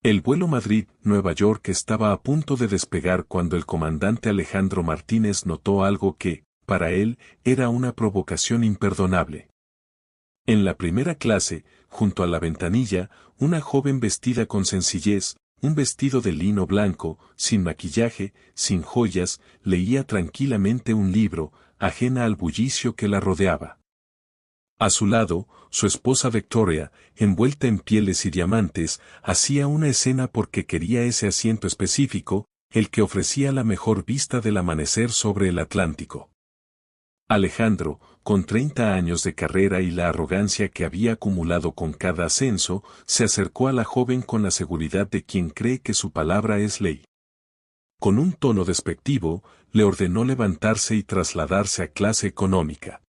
El vuelo Madrid-Nueva York estaba a punto de despegar cuando el comandante Alejandro Martínez notó algo que, para él, era una provocación imperdonable. En la primera clase, junto a la ventanilla, una joven vestida con sencillez, un vestido de lino blanco, sin maquillaje, sin joyas, leía tranquilamente un libro, ajena al bullicio que la rodeaba. A su lado, su esposa Victoria, envuelta en pieles y diamantes, hacía una escena porque quería ese asiento específico, el que ofrecía la mejor vista del amanecer sobre el Atlántico. Alejandro, con 30 años de carrera y la arrogancia que había acumulado con cada ascenso, se acercó a la joven con la seguridad de quien cree que su palabra es ley. Con un tono despectivo, le ordenó levantarse y trasladarse a clase económica.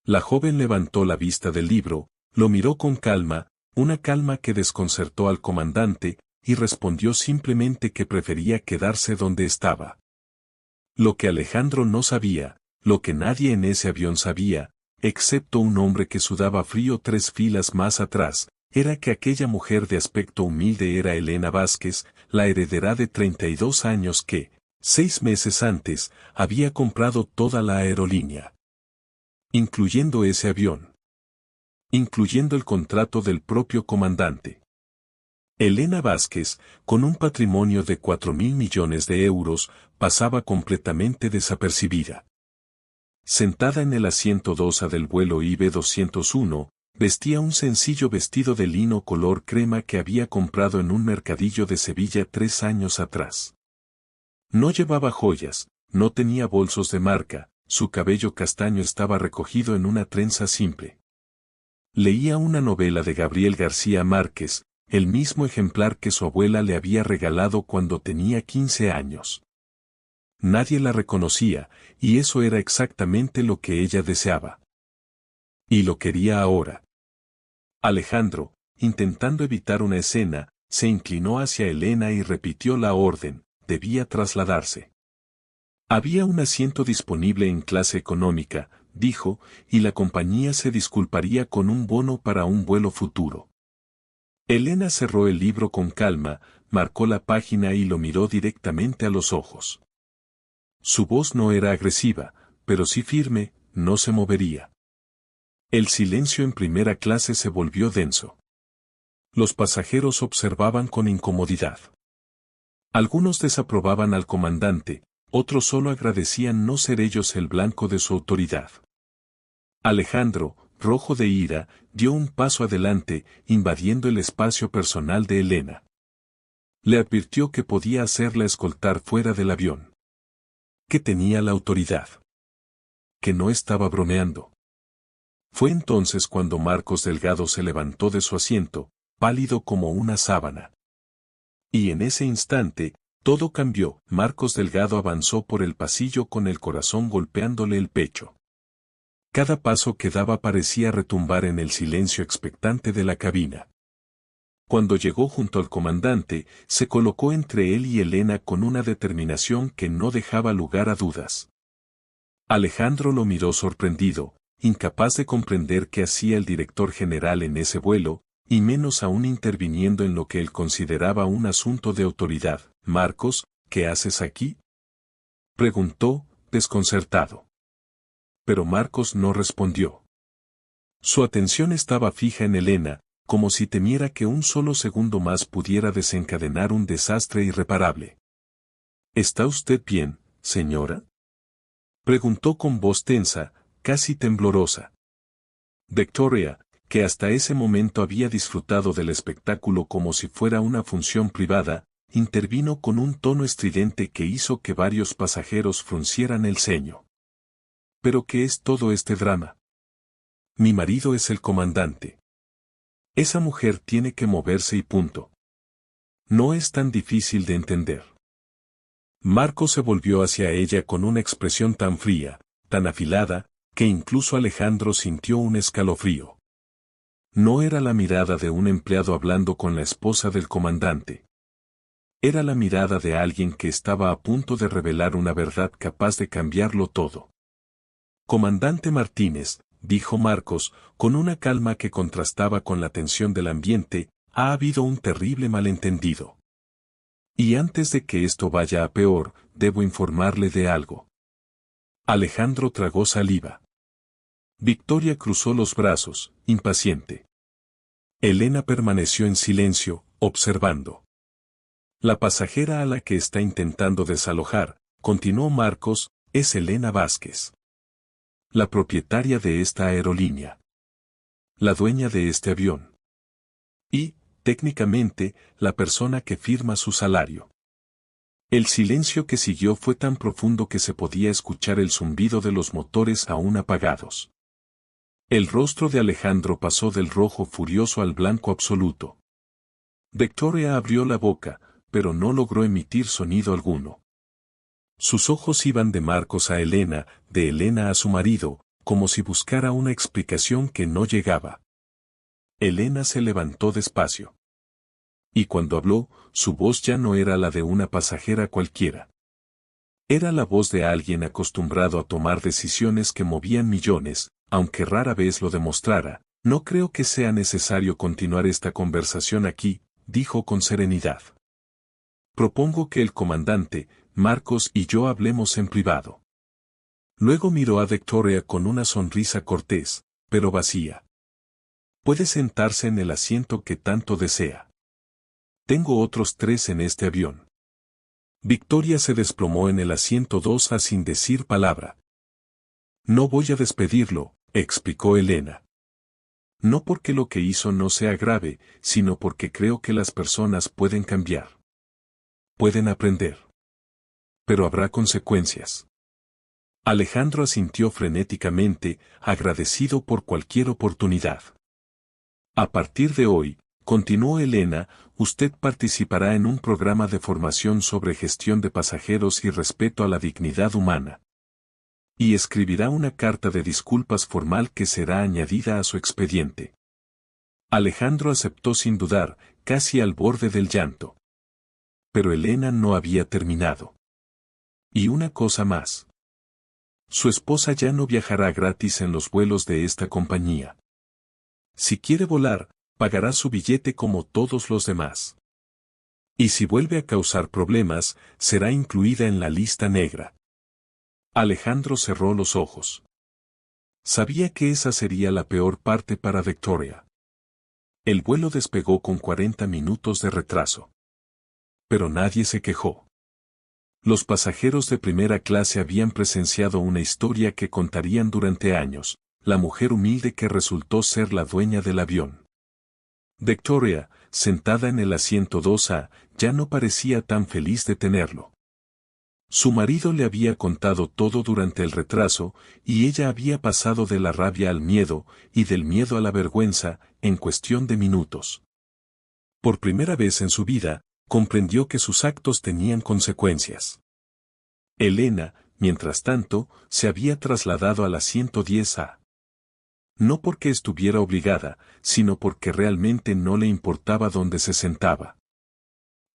La joven levantó la vista del libro, lo miró con calma, una calma que desconcertó al comandante, y respondió simplemente que prefería quedarse donde estaba. Lo que Alejandro no sabía, lo que nadie en ese avión sabía, excepto un hombre que sudaba frío 3 filas más atrás, era que aquella mujer de aspecto humilde era Elena Vázquez, la heredera de 32 años que, 6 meses antes, había comprado toda la aerolínea. Incluyendo ese avión. Incluyendo el contrato del propio comandante. Elena Vázquez, con un patrimonio de 4.000 millones de euros, pasaba completamente desapercibida. Sentada en el asiento 2A del vuelo IB-201, vestía un sencillo vestido de lino color crema que había comprado en un mercadillo de Sevilla 3 años atrás. No llevaba joyas, no tenía bolsos de marca, su cabello castaño estaba recogido en una trenza simple. Leía una novela de Gabriel García Márquez, el mismo ejemplar que su abuela le había regalado cuando tenía 15 años. Nadie la reconocía, y eso era exactamente lo que ella deseaba. Y lo quería ahora. Alejandro, intentando evitar una escena, se inclinó hacia Elena y repitió la orden, debía trasladarse. Había un asiento disponible en clase económica, dijo, y la compañía se disculparía con un bono para un vuelo futuro. Elena cerró el libro con calma, marcó la página y lo miró directamente a los ojos. Su voz no era agresiva, pero sí firme, no se movería. El silencio en primera clase se volvió denso. Los pasajeros observaban con incomodidad. Algunos desaprobaban al comandante, otros solo agradecían no ser ellos el blanco de su autoridad. Alejandro, rojo de ira, dio un paso adelante, invadiendo el espacio personal de Elena. Le advirtió que podía hacerla escoltar fuera del avión. Que tenía la autoridad. Que no estaba bromeando. Fue entonces cuando Marcos Delgado se levantó de su asiento, pálido como una sábana. Y en ese instante, todo cambió. Marcos Delgado avanzó por el pasillo con el corazón golpeándole el pecho. Cada paso que daba parecía retumbar en el silencio expectante de la cabina. Cuando llegó junto al comandante, se colocó entre él y Elena con una determinación que no dejaba lugar a dudas. Alejandro lo miró sorprendido, incapaz de comprender qué hacía el director general en ese vuelo, y menos aún interviniendo en lo que él consideraba un asunto de autoridad. «Marcos, ¿qué haces aquí?», preguntó, desconcertado. Pero Marcos no respondió. Su atención estaba fija en Elena, como si temiera que un solo segundo más pudiera desencadenar un desastre irreparable. «¿Está usted bien, señora?», preguntó con voz tensa, casi temblorosa. Victoria, que hasta ese momento había disfrutado del espectáculo como si fuera una función privada, intervino con un tono estridente que hizo que varios pasajeros fruncieran el ceño. «¿Pero qué es todo este drama? Mi marido es el comandante. Esa mujer tiene que moverse y punto. No es tan difícil de entender». Marco se volvió hacia ella con una expresión tan fría, tan afilada, que incluso Alejandro sintió un escalofrío. No era la mirada de un empleado hablando con la esposa del comandante. Era la mirada de alguien que estaba a punto de revelar una verdad capaz de cambiarlo todo. «Comandante Martínez», dijo Marcos, con una calma que contrastaba con la tensión del ambiente, Ha habido un terrible malentendido. Y antes de que esto vaya a peor, debo informarle de algo. Alejandro tragó saliva. Victoria cruzó los brazos, impaciente. Elena permaneció en silencio, observando. La pasajera a la que está intentando desalojar, continuó Marcos, es Elena Vázquez. La propietaria de esta aerolínea. La dueña de este avión. Y, técnicamente, la persona que firma su salario. El silencio que siguió fue tan profundo que se podía escuchar el zumbido de los motores aún apagados. El rostro de Alejandro pasó del rojo furioso al blanco absoluto. Victoria abrió la boca, pero no logró emitir sonido alguno. Sus ojos iban de Marcos a Elena, de Elena a su marido, como si buscara una explicación que no llegaba. Elena se levantó despacio. Y cuando habló, su voz ya no era la de una pasajera cualquiera. Era la voz de alguien acostumbrado a tomar decisiones que movían millones, aunque rara vez lo demostrara. No creo que sea necesario continuar esta conversación aquí, dijo con serenidad. Propongo que el comandante, Marcos y yo hablemos en privado. Luego miró a Victoria con una sonrisa cortés, pero vacía. Puede sentarse en el asiento que tanto desea. Tengo otros 3 en este avión. Victoria se desplomó en el asiento 2A sin decir palabra. No voy a despedirlo, explicó Elena. No porque lo que hizo no sea grave, sino porque creo que las personas pueden cambiar. Pueden aprender. Pero habrá consecuencias. Alejandro asintió frenéticamente, agradecido por cualquier oportunidad. A partir de hoy, continuó Elena, usted participará en un programa de formación sobre gestión de pasajeros y respeto a la dignidad humana. Y escribirá una carta de disculpas formal que será añadida a su expediente. Alejandro aceptó sin dudar, casi al borde del llanto. Pero Elena no había terminado. Y una cosa más. Su esposa ya no viajará gratis en los vuelos de esta compañía. Si quiere volar, pagará su billete como todos los demás. Y si vuelve a causar problemas, será incluida en la lista negra. Alejandro cerró los ojos. Sabía que esa sería la peor parte para Victoria. El vuelo despegó con 40 minutos de retraso. Pero nadie se quejó. Los pasajeros de primera clase habían presenciado una historia que contarían durante años, la mujer humilde que resultó ser la dueña del avión. Victoria, sentada en el asiento 2A, ya no parecía tan feliz de tenerlo. Su marido le había contado todo durante el retraso, y ella había pasado de la rabia al miedo, y del miedo a la vergüenza, en cuestión de minutos. Por primera vez en su vida, comprendió que sus actos tenían consecuencias. Elena, mientras tanto, se había trasladado al asiento 10A. No porque estuviera obligada, sino porque realmente no le importaba dónde se sentaba.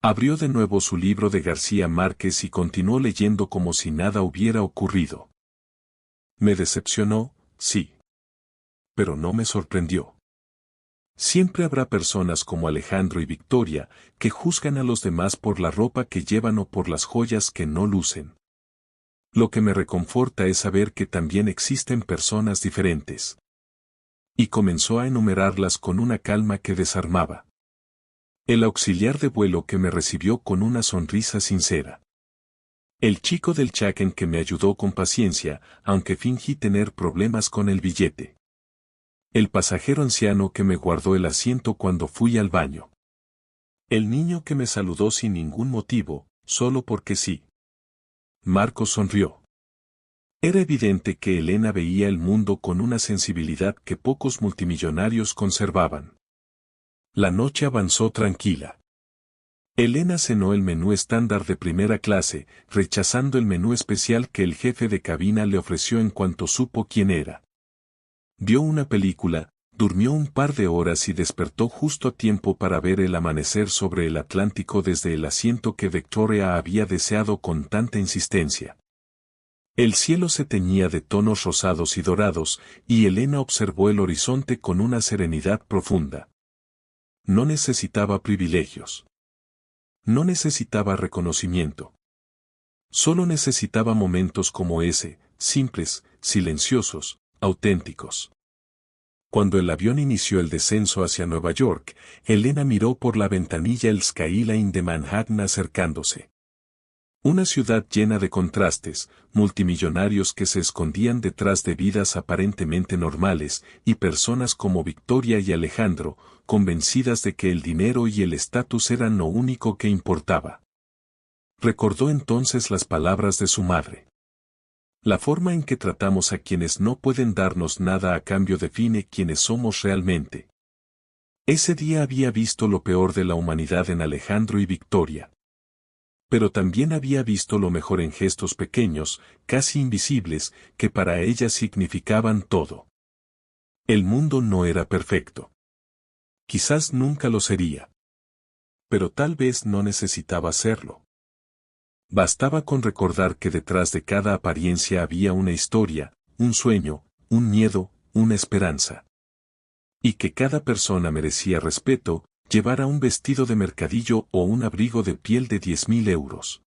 Abrió de nuevo su libro de García Márquez y continuó leyendo como si nada hubiera ocurrido. Me decepcionó, sí. Pero no me sorprendió. Siempre habrá personas como Alejandro y Victoria, que juzgan a los demás por la ropa que llevan o por las joyas que no lucen. Lo que me reconforta es saber que también existen personas diferentes. Y comenzó a enumerarlas con una calma que desarmaba. El auxiliar de vuelo que me recibió con una sonrisa sincera. El chico del check-in que me ayudó con paciencia, aunque fingí tener problemas con el billete. El pasajero anciano que me guardó el asiento cuando fui al baño. El niño que me saludó sin ningún motivo, solo porque sí. Marcos sonrió. Era evidente que Elena veía el mundo con una sensibilidad que pocos multimillonarios conservaban. La noche avanzó tranquila. Elena cenó el menú estándar de primera clase, rechazando el menú especial que el jefe de cabina le ofreció en cuanto supo quién era. Vio una película, durmió un par de horas y despertó justo a tiempo para ver el amanecer sobre el Atlántico desde el asiento que Victoria había deseado con tanta insistencia. El cielo se teñía de tonos rosados y dorados, y Elena observó el horizonte con una serenidad profunda. No necesitaba privilegios. No necesitaba reconocimiento. Solo necesitaba momentos como ese, simples, silenciosos, auténticos. Cuando el avión inició el descenso hacia Nueva York, Elena miró por la ventanilla el skyline de Manhattan acercándose. Una ciudad llena de contrastes, multimillonarios que se escondían detrás de vidas aparentemente normales, y personas como Victoria y Alejandro, convencidas de que el dinero y el estatus eran lo único que importaba. Recordó entonces las palabras de su madre. La forma en que tratamos a quienes no pueden darnos nada a cambio define quiénes somos realmente. Ese día había visto lo peor de la humanidad en Alejandro y Victoria. Pero también había visto lo mejor en gestos pequeños, casi invisibles, que para ella significaban todo. El mundo no era perfecto. Quizás nunca lo sería. Pero tal vez no necesitaba serlo. Bastaba con recordar que detrás de cada apariencia había una historia, un sueño, un miedo, una esperanza. Y que cada persona merecía respeto, llevara un vestido de mercadillo o un abrigo de piel de 10.000 euros.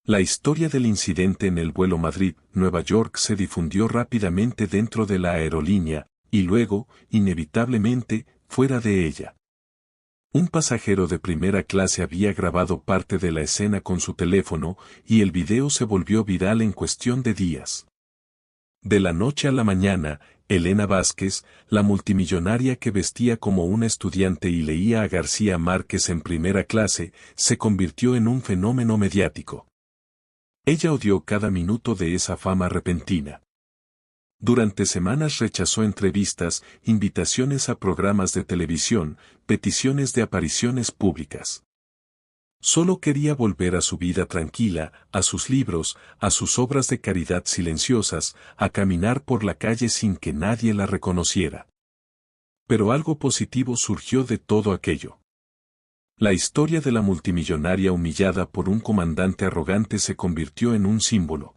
La historia del incidente en el vuelo Madrid-Nueva York se difundió rápidamente dentro de la aerolínea, y luego, inevitablemente, fuera de ella. Un pasajero de primera clase había grabado parte de la escena con su teléfono, y el video se volvió viral en cuestión de días. De la noche a la mañana, Elena Vázquez, la multimillonaria que vestía como una estudiante y leía a García Márquez en primera clase, se convirtió en un fenómeno mediático. Ella odió cada minuto de esa fama repentina. Durante semanas rechazó entrevistas, invitaciones a programas de televisión, peticiones de apariciones públicas. Solo quería volver a su vida tranquila, a sus libros, a sus obras de caridad silenciosas, a caminar por la calle sin que nadie la reconociera. Pero algo positivo surgió de todo aquello. La historia de la multimillonaria humillada por un comandante arrogante se convirtió en un símbolo.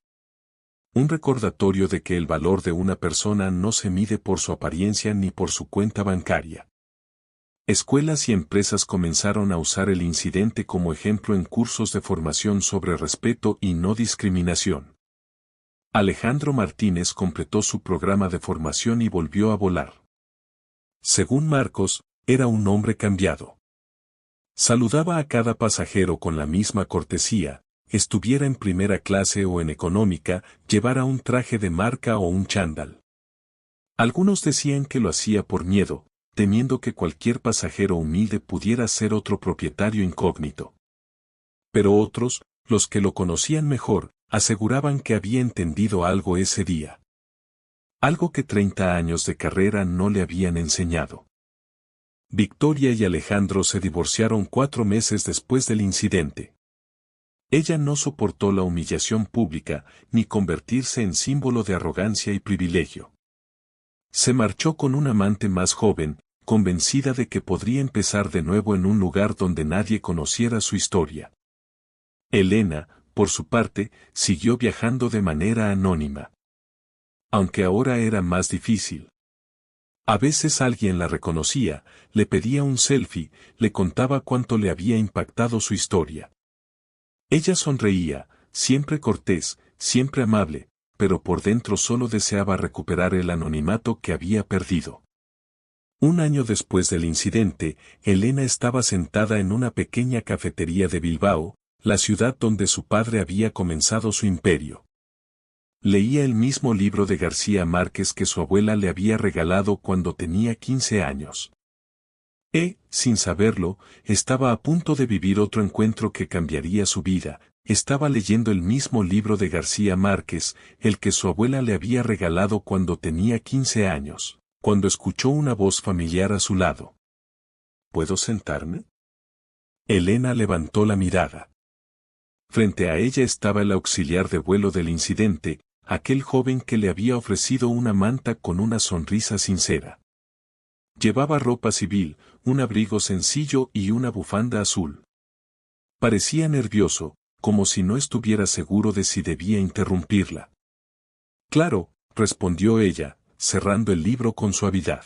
Un recordatorio de que el valor de una persona no se mide por su apariencia ni por su cuenta bancaria. Escuelas y empresas comenzaron a usar el incidente como ejemplo en cursos de formación sobre respeto y no discriminación. Alejandro Martínez completó su programa de formación y volvió a volar. Según Marcos, era un hombre cambiado. Saludaba a cada pasajero con la misma cortesía, estuviera en primera clase o en económica, llevara un traje de marca o un chándal. Algunos decían que lo hacía por miedo, temiendo que cualquier pasajero humilde pudiera ser otro propietario incógnito. Pero otros, los que lo conocían mejor, aseguraban que había entendido algo ese día. Algo que 30 años de carrera no le habían enseñado. Victoria y Alejandro se divorciaron 4 meses después del incidente. Ella no soportó la humillación pública, ni convertirse en símbolo de arrogancia y privilegio. Se marchó con un amante más joven, convencida de que podría empezar de nuevo en un lugar donde nadie conociera su historia. Elena, por su parte, siguió viajando de manera anónima. Aunque ahora era más difícil. A veces alguien la reconocía, le pedía un selfie, le contaba cuánto le había impactado su historia. Ella sonreía, siempre cortés, siempre amable, pero por dentro solo deseaba recuperar el anonimato que había perdido. Un año después del incidente, Elena estaba sentada en una pequeña cafetería de Bilbao, la ciudad donde su padre había comenzado su imperio. Leía el mismo libro de García Márquez que su abuela le había regalado cuando tenía 15 años. Sin saberlo, estaba a punto de vivir otro encuentro que cambiaría su vida. Estaba leyendo el mismo libro de García Márquez, el que su abuela le había regalado cuando tenía 15 años, cuando escuchó una voz familiar a su lado. ¿Puedo sentarme? Elena levantó la mirada. Frente a ella estaba el auxiliar de vuelo del incidente, aquel joven que le había ofrecido una manta con una sonrisa sincera. Llevaba ropa civil, un abrigo sencillo y una bufanda azul. Parecía nervioso, como si no estuviera seguro de si debía interrumpirla. Claro, respondió ella, cerrando el libro con suavidad.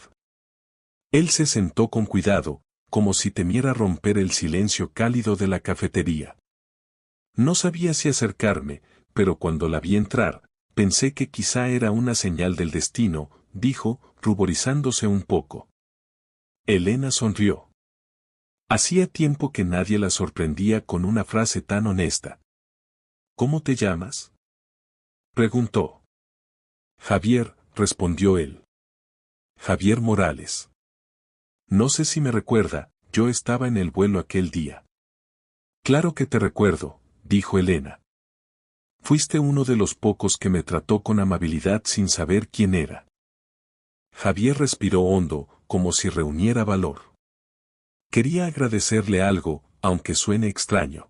Él se sentó con cuidado, como si temiera romper el silencio cálido de la cafetería. No sabía si acercarme, pero cuando la vi entrar, pensé que quizá era una señal del destino, dijo, ruborizándose un poco. Elena sonrió. Hacía tiempo que nadie la sorprendía con una frase tan honesta. ¿Cómo te llamas?, preguntó. Javier, respondió él. Javier Morales. No sé si me recuerda, yo estaba en el vuelo aquel día. Claro que te recuerdo, dijo Elena. Fuiste uno de los pocos que me trató con amabilidad sin saber quién era. Javier respiró hondo, como si reuniera valor. Quería agradecerle algo, aunque suene extraño.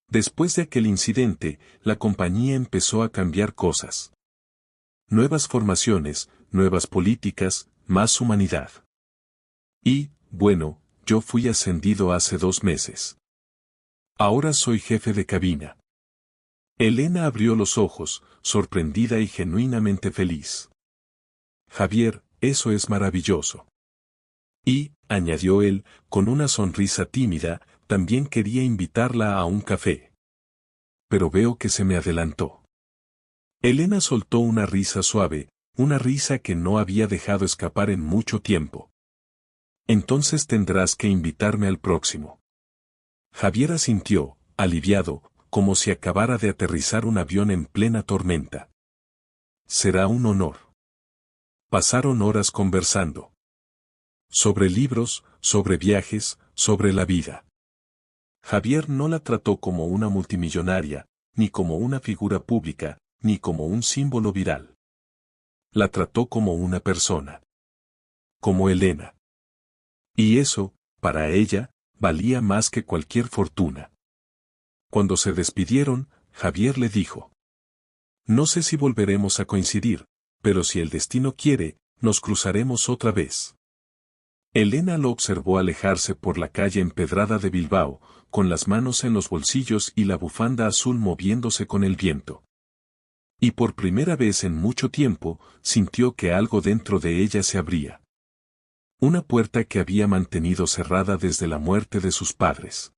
Después de aquel incidente, la compañía empezó a cambiar cosas. Nuevas formaciones, nuevas políticas, más humanidad. Y, bueno, yo fui ascendido hace 2 meses. Ahora soy jefe de cabina. Elena abrió los ojos, sorprendida y genuinamente feliz. Javier, eso es maravilloso. Y, añadió él, con una sonrisa tímida, también quería invitarla a un café. Pero veo que se me adelantó. Elena soltó una risa suave, una risa que no había dejado escapar en mucho tiempo. Entonces tendrás que invitarme al próximo. Javier asintió, aliviado, como si acabara de aterrizar un avión en plena tormenta. Será un honor. Pasaron horas conversando. Sobre libros, sobre viajes, sobre la vida. Javier no la trató como una multimillonaria, ni como una figura pública, ni como un símbolo viral. La trató como una persona. Como Elena. Y eso, para ella, valía más que cualquier fortuna. Cuando se despidieron, Javier le dijo: No sé si volveremos a coincidir, pero si el destino quiere, nos cruzaremos otra vez. Elena lo observó alejarse por la calle empedrada de Bilbao, con las manos en los bolsillos y la bufanda azul moviéndose con el viento. Y por primera vez en mucho tiempo, sintió que algo dentro de ella se abría. Una puerta que había mantenido cerrada desde la muerte de sus padres.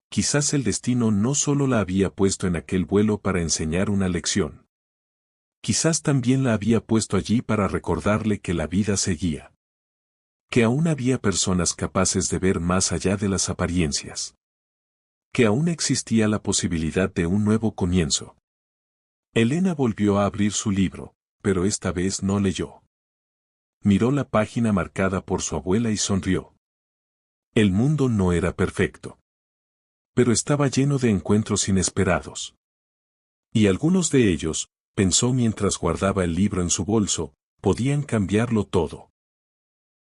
Quizás el destino no solo la había puesto en aquel vuelo para enseñar una lección. Quizás también la había puesto allí para recordarle que la vida seguía. Que aún había personas capaces de ver más allá de las apariencias. Que aún existía la posibilidad de un nuevo comienzo. Elena volvió a abrir su libro, pero esta vez no leyó. Miró la página marcada por su abuela y sonrió. El mundo no era perfecto. Pero estaba lleno de encuentros inesperados. Y algunos de ellos, pensó mientras guardaba el libro en su bolso, podían cambiarlo todo.